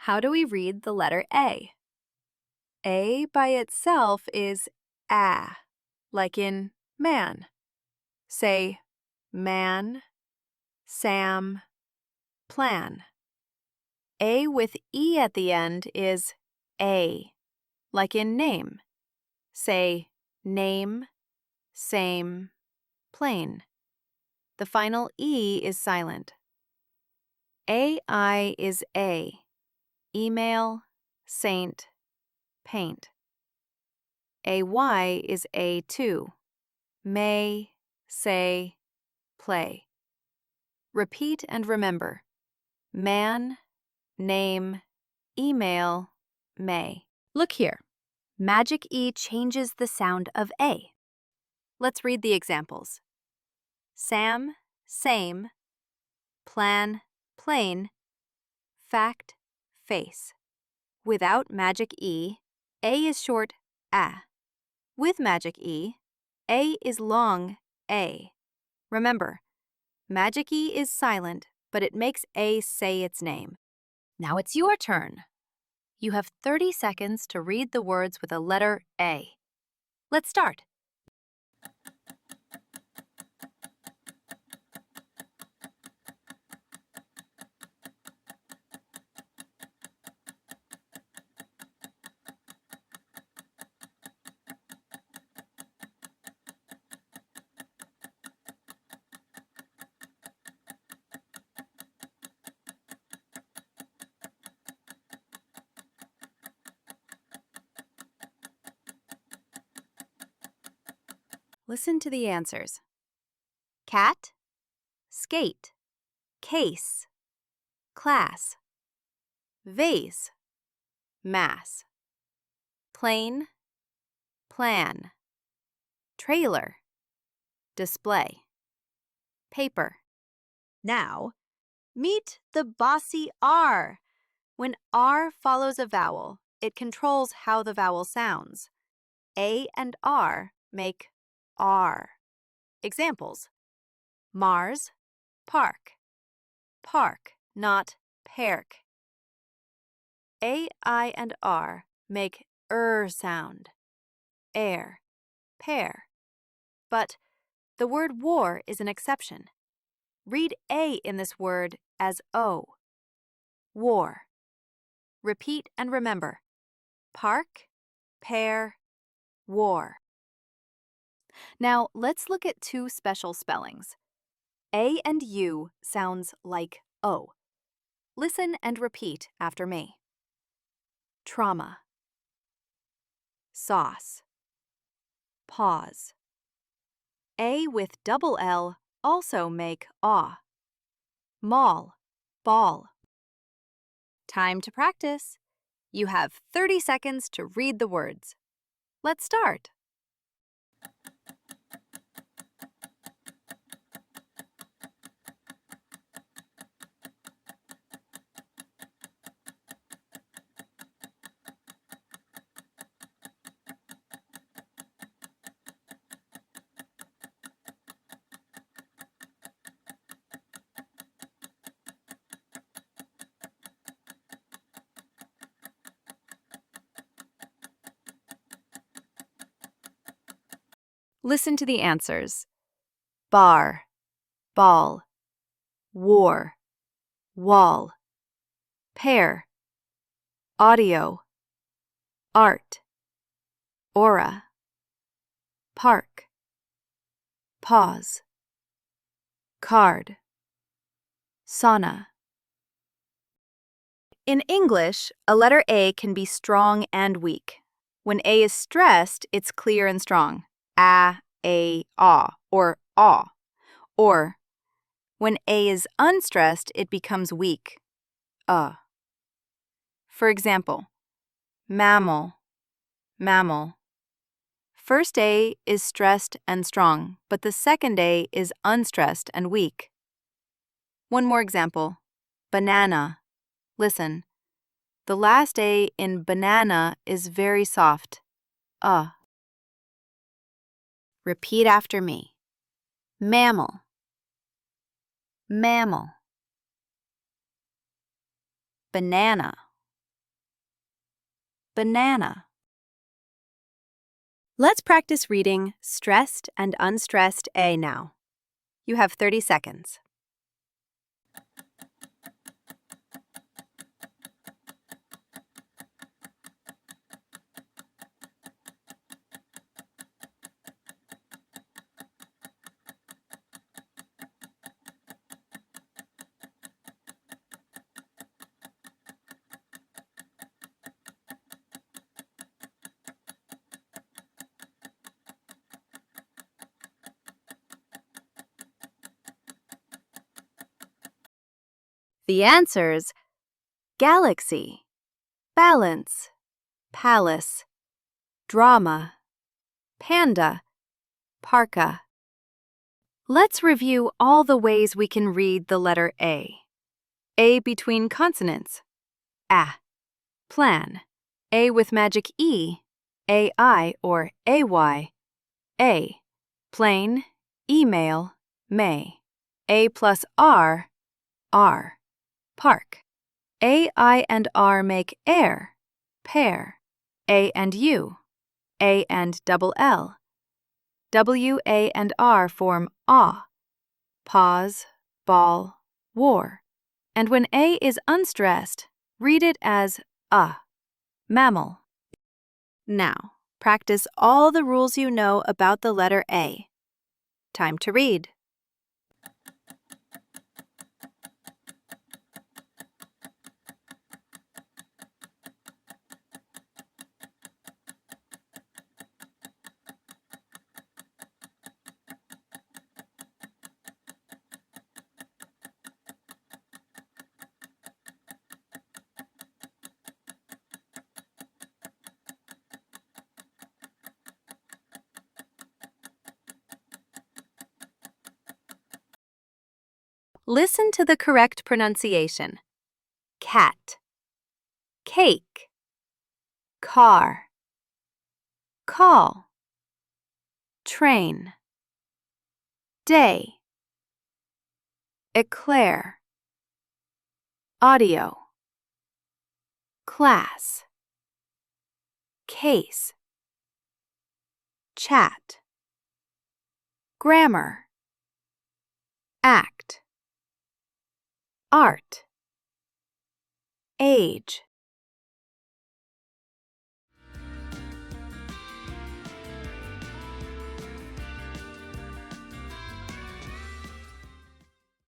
How do we read the letter A? A by itself is a, like in man. Say man, Sam, plan. A with E at the end is a, like in name. Say name, same, plain. The final E is silent. AI is a, email, saint, paint. AY is a too, may, say, play. Repeat and remember. Man, name, email, may. Look here. Magic E changes the sound of A. Let's read the examples. Sam, same, plan, plain, fact, face. Without magic E, A is short a. With magic E, A is long a. Remember, magic E is silent, but it makes A say its name. Now it's your turn. You have 30 seconds to read the words with a letter A. Let's start. Listen to the answers. Cat, skate, case, class, vase, mass, plane, plan, trailer, display, paper. Now, meet the Bossy R. When R follows a vowel, it controls how the vowel sounds. A and R make R. Examples: Mars, park. Park, not park. A, I, and R make sound. Air, pear. But the word war is an exception. Read A in this word as O. War. Repeat and remember. Park, pear, war. Now, let's look at two special spellings. A and U sounds like O. Listen and repeat after me. Trauma. Sauce. Pause. A with double L also make aw. Mall, ball. Time to practice. You have 30 seconds to read the words. Let's start. Listen to the answers. Bar, ball, war, wall, pair, audio, art, aura, park, pause, card, sauna. In English, a letter A can be strong and weak. When A is stressed, it's clear and strong. A, ah, or aw. Or, when A is unstressed, it becomes weak. For example, mammal, mammal. First A is stressed and strong, but the second A is unstressed and weak. One more example, banana. Listen, the last A in banana is very soft. Repeat after me. Mammal, mammal. Banana, banana. Let's practice reading Stressed and Unstressed A now. You have 30 seconds. The answers: galaxy, balance, palace, drama, panda, parka. Let's review all the ways we can read the letter A. A between consonants, A. Plan, A with magic E, AI or AY. A. Plain, email, may. A plus R, R. Park. A, I, and R make air, pair. A and U, A and double L. W, A, and R form awe, pause, ball, war. And when A is unstressed, read it as mammal. Now, practice all the rules you know about the letter A. Time to read. Listen to the correct pronunciation. Cat, cake, car, call, train, day, eclair, audio, class, case, chat, grammar, act, art, age,